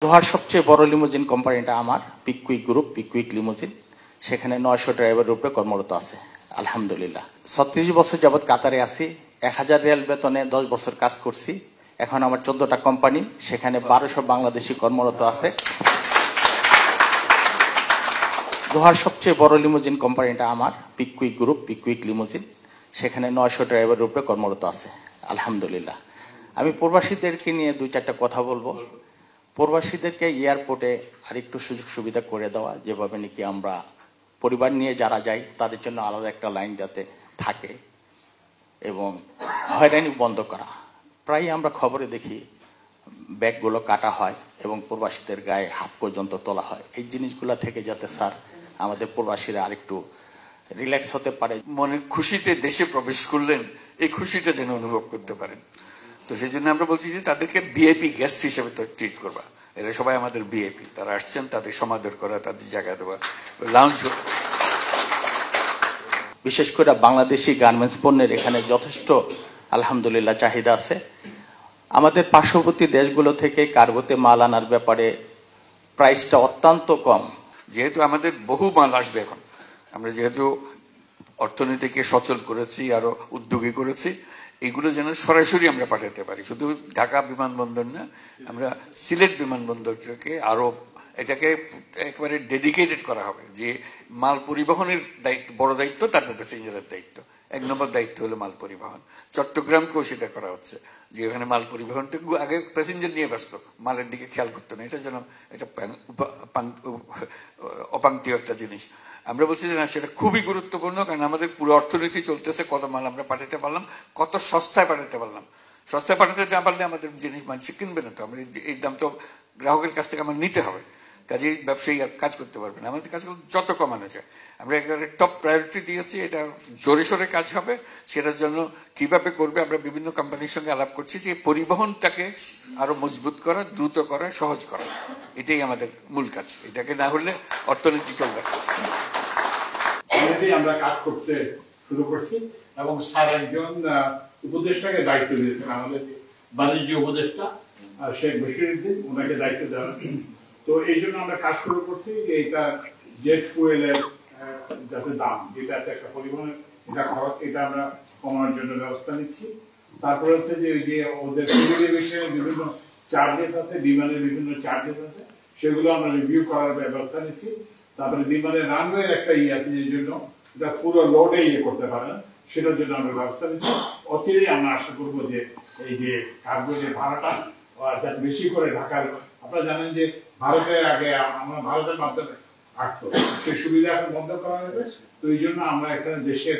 দোহার সবচেয়ে বড় লিমুজিন কোম্পানিটা আমার পিকুইক গ্রুপ, পিকুইক লিমুজিন। সেখানে 900 ড্রাইভারের উপরে কর্মরত আছে আলহামদুলিল্লাহ। 36 বছর যাবৎ কাতারে আছি। 1000 রিয়াল বেতনে 10 বছর কাজ করছি। এখন আমার 14টা কোম্পানি, সেখানে 1200 বাংলাদেশি কর্মরত আছে। দোহার সবচেয়ে বড় লিমুজিন কোম্পানিটা আমার পিকুইক গ্রুপ, পিকুইক লিমুজিন। সেখানে 900 ড্রাইভারের উপরে কর্মরত আছে আলহামদুলিল্লাহ। আমি প্রবাসীদেরকে নিয়ে 2-4টা কথা বলবো। প্রবাসীদেরকে এয়ারপোর্টে আরেকটু সুযোগ সুবিধা করে দেওয়া, যেভাবে নাকি আমরা পরিবার নিয়ে যারা যাই তাদের জন্য আলাদা একটা লাইন যাতে থাকে, এবং হয়রানি বন্ধ করা। প্রায় আমরা খবরে দেখি ব্যাগগুলো কাটা হয় এবং প্রবাসীদের গায়ে হাত পর্যন্ত তোলা হয়। এই জিনিসগুলো থেকে যাতে স্যার আমাদের প্রবাসীরা আরেকটু রিল্যাক্স হতে পারে, মনের খুশিতে দেশে প্রবেশ করলেন, এই খুশিটা যেন অনুভব করতে পারেন। তো সেই জন্য আমরা বলছি যে তাদেরকে ভিআইপি গেস্ট হিসেবে তো ট্রিট করবা। এরা সবাই আমাদের ভিআইপি, তারা আসছেন, তাদের সমাদর করা, তাদের জায়গা দেওয়া, লাউঞ্জ। বিশেষ করে বাংলাদেশি গার্মেন্টস পণ্যের এখানে যথেষ্ট আলহামদুলিল্লাহ চাহিদা আছে। আমাদের পার্শ্ববর্তী দেশগুলো থেকে কার্গোতে মাল আনার ব্যাপারে প্রাইসটা অত্যন্ত কম। যেহেতু আমাদের বহু মাল আসবে এখন, আমরা যেহেতু অর্থনীতিকে সচল করেছি, আরো উদ্যোগী করেছি, এগুলো যেন সরাসরি আমরা পাঠাতে পারি। শুধু ঢাকা বিমানবন্দর না, আমরা সিলেট বিমানবন্দরকে আরো এটাকে একেবারে ডেডিকেটেড করা হবে, যে মাল পরিবহনের দায়িত্ব, বড় দায়িত্ব, তারপর প্যাসেঞ্জারের দায়িত্ব। 1 নম্বর দায়িত্ব হলো মাল পরিবহন। চট্টগ্রামকেও সেটা করা হচ্ছে, যে ওখানে মাল পরিবহনটা আগে প্যাসেঞ্জার নিয়ে ব্যস্ত, মালের দিকে খেয়াল করতো না। এটা যেন এটা অপাঙ্ক্তীয় একটা জিনিস। আমরা বলছি যে না, সেটা খুবই গুরুত্বপূর্ণ, কারণ আমাদের পুরো অর্থনীতি চলতেছে, কত মাল আমরা পাঠাতে পারলাম, কত সস্তায় পাঠাতে পারলাম। সস্তায় পাঠাতে না পারলে আমাদের জিনিস মানুষ কিনবে না। তো আমরা এই দাম তো গ্রাহকের কাছ থেকে আমার নিতে হবে, কাজেই ব্যবসায়ী আর কাজ করতে পারবে না। আমাদের কাজগুলো যত কমানো যায় আমরা একেবারে টপ প্রায়োরিটি দিয়েছি। এটা জোরে সোরে কাজ হবে, সেটার জন্য কিভাবে করবে আমরা বিভিন্ন কোম্পানির সঙ্গে আলাপ করছি, যে পরিবহনটাকে আরো মজবুত করা, দ্রুত করা, সহজ করা, এটাই আমাদের মূল কাজ। এটাকে না হলে অর্থনীতি চলবে না। আমরা কাজ করতে শুরু করছি, এবং স্যার একজন উপদেষ্টাকে দায়িত্ব দিয়েছেন, আমাদের বাণিজ্য উপদেষ্টা শেখ বশিরউদ্দিন, ওনাকে দায়িত্ব দেওয়া। তো এই জন্য আমরা কাজ শুরু করছি যে এটা জেট ফুয়েলের যাতে দাম, যেটা একটা পরিবহনের এটা খরচ, এটা আমরা কমানোর জন্য ব্যবস্থা নিচ্ছি। তারপরে হচ্ছে যে ওই যে ওদের বিষয়ে বিভিন্ন চার্জেস আছে, বিমানের বিভিন্ন চার্জেস আছে, সেগুলো আমরা রিভিউ করার ব্যবস্থা নিচ্ছি। তারপরে বিমানের রানওয়ের একটা আছে, যে জন্য এটা পুরো লোডে করতে পারে না, সেটার জন্য আমরা ব্যবস্থা নিচ্ছি। অচিরেই আমরা আশা করবো যে এই যে কার্গো যে ভাড়াটা যাতে বেশি করে ঢাকার, আপনারা জানেন যে ভারতের আগে আমরা ভারতের মাধ্যমে আসতো, সেই সুবিধা এখন বন্ধ করা হবে। তো এই জন্য আমরা এখানে দেশের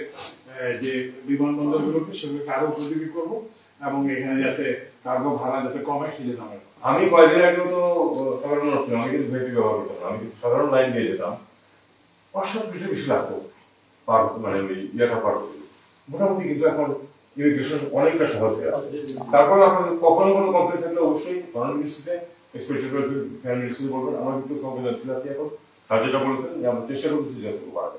যে বিমানবন্দর গুলোকে সেগুলোকে আরো উপযোগী করবো, এবং এখানে যাতে কার্গো ভাড়া যাতে কমে, সেই জন্য আমি কয়েকদিন আগেও তো সাধারণ আমি কিন্তু ভেপি ব্যবহার করতাম, আমি কিন্তু সাধারণ লাইন দিয়ে যেতাম, 5-7 বেশি লাগতো পার, মানে ওই ইয়েটা পার করতে। মোটামুটি কিন্তু এখন ইমিগ্রেশন অনেকটা সহজ হয়ে আছে। তারপরে আপনাদের কখনো কোনো কমপ্লেন থাকলে অবশ্যই ফরেন মিনিস্ট্রিতে এক্সপেক্টেড ফ্যান মিনিস্ট্রি বলবেন। আমার কিন্তু সংবেদনশীল আছি এখন, স্যার যেটা বলেছেন যে আমরা চেষ্টা করতেছি যতটুকু পারবো।